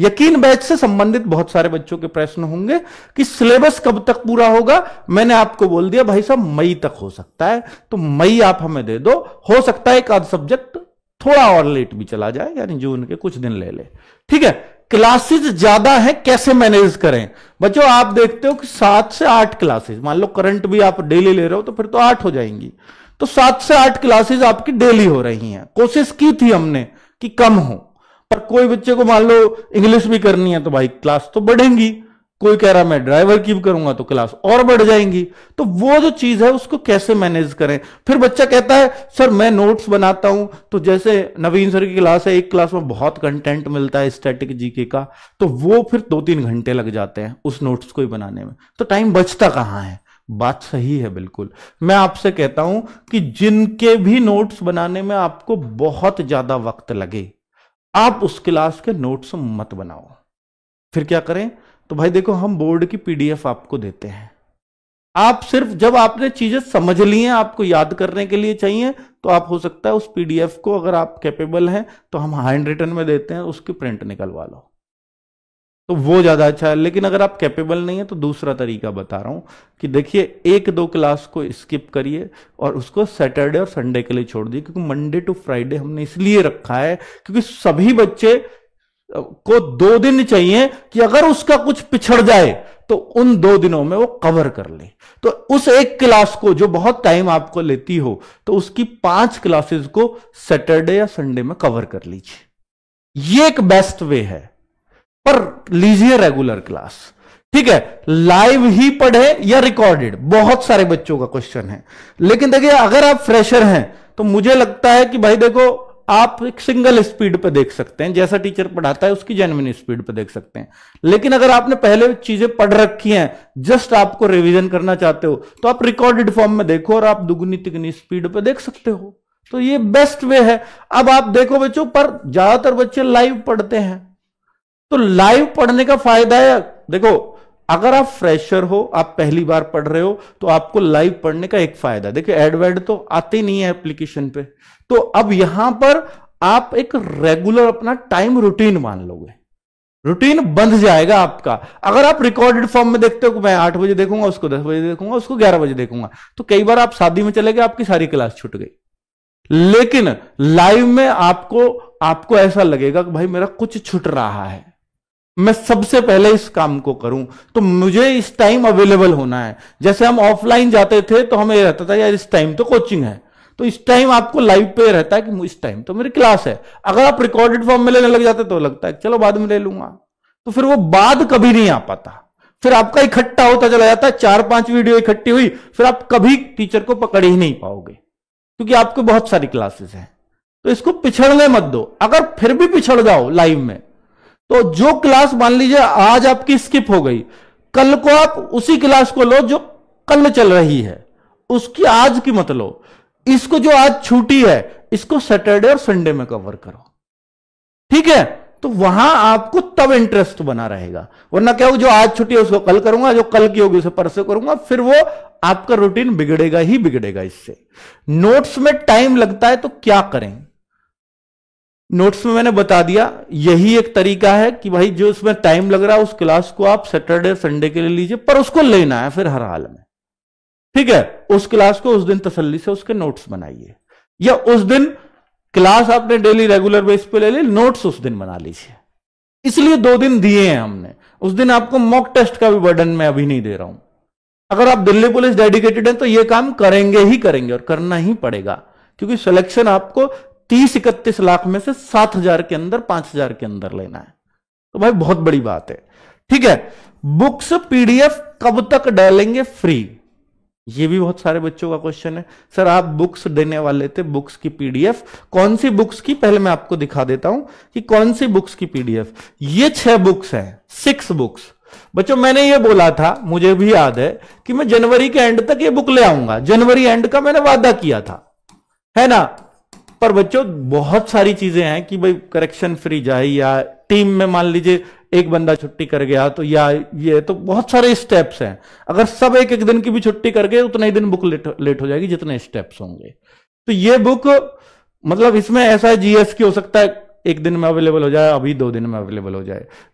यकीन बैच से संबंधित बहुत सारे बच्चों के प्रश्न होंगे कि सिलेबस कब तक पूरा होगा। मैंने आपको बोल दिया भाई साहब मई तक हो सकता है, तो मई आप हमें दे दो। हो सकता है एक आध सब्जेक्ट थोड़ा और लेट भी चला जाए, यानी जून के कुछ दिन ले ले, ठीक है। क्लासेस ज्यादा है, कैसे मैनेज करें बच्चों? आप देखते हो कि 7 से 8 क्लासेस, मान लो करंट भी आप डेली ले रहे हो तो फिर तो 8 हो जाएंगी, तो 7 से 8 क्लासेस आपकी डेली हो रही हैं। कोशिश की थी हमने कि कम हो, पर कोई बच्चे को मान लो इंग्लिश भी करनी है तो भाई क्लास तो बढ़ेंगी, कोई कह रहा मैं ड्राइवर की भी करूंगा तो क्लास और बढ़ जाएंगी। तो वो जो चीज है उसको कैसे मैनेज करें? फिर बच्चा कहता है सर मैं नोट्स बनाता हूं, तो जैसे नवीन सर की क्लास है, एक क्लास में बहुत कंटेंट मिलता है स्टैटिक जीके का, तो वो फिर 2-3 घंटे लग जाते हैं उस नोट्स को ही बनाने में, तो टाइम बचता कहां है? बात सही है बिल्कुल। मैं आपसे कहता हूं कि जिनके भी नोट्स बनाने में आपको बहुत ज्यादा वक्त लगे, आप उस क्लास के नोट्स मत बनाओ। फिर क्या करें? तो भाई देखो, हम बोर्ड की पीडीएफ आपको देते हैं, आप सिर्फ जब आपने चीजें समझ ली हैं, आपको याद करने के लिए चाहिए, तो आप हो सकता है उस पीडीएफ को, अगर आप कैपेबल हैं तो हम हैंड रिटन में देते हैं, उसकी प्रिंट निकलवा लो, तो वो ज्यादा अच्छा है। लेकिन अगर आप कैपेबल नहीं है तो दूसरा तरीका बता रहा हूं कि देखिए 1-2 क्लास को स्किप करिए और उसको सैटरडे और संडे के लिए छोड़ दिए, क्योंकि मंडे टू फ्राइडे हमने इसलिए रखा है क्योंकि सभी बच्चे को 2 दिन चाहिए कि अगर उसका कुछ पिछड़ जाए तो उन 2 दिनों में वो कवर कर ले। तो उस एक क्लास को जो बहुत टाइम आपको लेती हो, तो उसकी 5 क्लासेस को सैटरडे या संडे में कवर कर लीजिए। ये एक बेस्ट वे है, पर लीजिए रेगुलर क्लास, ठीक है। लाइव ही पढ़े या रिकॉर्डेड, बहुत सारे बच्चों का क्वेश्चन है। लेकिन देखिए अगर आप फ्रेशर हैं तो मुझे लगता है कि भाई देखो, आप एक सिंगल स्पीड पे देख सकते हैं, जैसा टीचर पढ़ाता है उसकी जेन्युइन स्पीड पे देख सकते हैं। लेकिन अगर आपने पहले चीजें पढ़ रखी हैं, जस्ट आपको रिवीजन करना चाहते हो, तो आप रिकॉर्डेड फॉर्म में देखो और आप दुगनी तिगनी स्पीड पे देख सकते हो, तो ये बेस्ट वे है। अब आप देखो बच्चों, पर ज्यादातर बच्चे लाइव पढ़ते हैं, तो लाइव पढ़ने का फायदा है, देखो अगर आप फ्रेशर हो, आप पहली बार पढ़ रहे हो, तो आपको लाइव पढ़ने का एक फायदा, देखिए एड वेड तो आते नहीं है एप्लीकेशन पे, तो अब यहां पर आप एक रेगुलर अपना टाइम रूटीन मान लोगे, रूटीन बंध जाएगा आपका। अगर आप रिकॉर्डेड फॉर्म में देखते हो कि मैं 8 बजे देखूंगा, उसको 10 बजे देखूंगा, उसको 11 बजे देखूंगा, तो कई बार आप शादी में चले गए, आपकी सारी क्लास छूट गई। लेकिन लाइव में आपको ऐसा लगेगा कि भाई मेरा कुछ छूट रहा है, मैं सबसे पहले इस काम को करूं, तो मुझे इस टाइम अवेलेबल होना है। जैसे हम ऑफलाइन जाते थे तो हमें रहता था यार इस टाइम तो कोचिंग है, तो इस टाइम आपको लाइव पे रहता है कि इस टाइम तो मेरी क्लास है। अगर आप रिकॉर्डेड फॉर्म में लेने लग जाते तो लगता है चलो बाद में ले लूंगा, तो फिर वो बाद कभी नहीं आ पाता, फिर आपका इकट्ठा होता चला जाता है, 4-5 वीडियो इकट्ठी हुई, फिर आप कभी टीचर को पकड़ ही नहीं पाओगे, क्योंकि आपको बहुत सारी क्लासेस हैं। तो इसको पिछड़ने मत दो। अगर फिर भी पिछड़ जाओ लाइव में, तो जो क्लास मान लीजिए आज आपकी स्किप हो गई, कल को आप उसी क्लास को लो जो कल चल रही है, उसकी आज की मत लो। इसको जो आज छूटी है इसको सैटरडे और संडे में कवर करो, ठीक है। तो वहां आपको तब इंटरेस्ट बना रहेगा, वरना क्या हो, जो आज छुट्टी है उसको कल करूंगा, जो कल की होगी उसे परसों करूंगा, फिर वो आपका रूटीन बिगड़ेगा ही बिगड़ेगा। इससे नोट्स में टाइम लगता है तो क्या करें? नोट्स में मैंने बता दिया, यही एक तरीका है कि भाई जो उसमें टाइम लग रहा है उस क्लास को आप सैटरडे संडे के लिए लीजिए, पर उसको लेना है फिर हर हाल में, ठीक है। उस क्लास को उस दिन तसल्ली से उसके नोट्स बनाइए, या उस दिन क्लास आपने डेली रेगुलर बेस पे ले ली, नोट्स उस दिन बना लीजिए। इसलिए 2 दिन दिए हैं हमने, उस दिन आपको मॉक टेस्ट का भी बर्डन मैं अभी नहीं दे रहा हूं। अगर आप दिल्ली पुलिस डेडिकेटेड हैं तो यह काम करेंगे ही करेंगे और करना ही पड़ेगा, क्योंकि सिलेक्शन आपको 30-31 लाख में से 7,000 के अंदर, 5,000 के अंदर लेना है, तो भाई बहुत बड़ी बात है, ठीक है। बुक्स पीडीएफ कब तक डालेंगे फ्री? ये भी बहुत सारे बच्चों का क्वेश्चन है। सर आप बुक्स देने वाले थे, बुक्स की पीडीएफ कौन सी बुक्स की? पहले मैं आपको दिखा देता हूं कि कौन सी बुक्स की पीडीएफ। ये 6 बुक्स हैं, 6 बुक्स। बच्चों मैंने ये बोला था, मुझे भी याद है कि मैं जनवरी के एंड तक ये बुक ले आऊंगा, जनवरी एंड का मैंने वादा किया था, है ना। पर बच्चों बहुत सारी चीजें हैं कि भाई करेक्शन फ्री जाए, या टीम में मान लीजिए एक बंदा छुट्टी कर गया तो, या ये तो बहुत सारे स्टेप्स हैं। अगर सब एक दिन की भी छुट्टी कर गए उतना ही दिन बुक लेट हो जाएगी जितने स्टेप्स होंगे। तो ये बुक मतलब इसमें ऐसा है, जीएस की हो सकता है 1 दिन में अवेलेबल हो जाए, अभी 2 दिन में अवेलेबल हो जाए।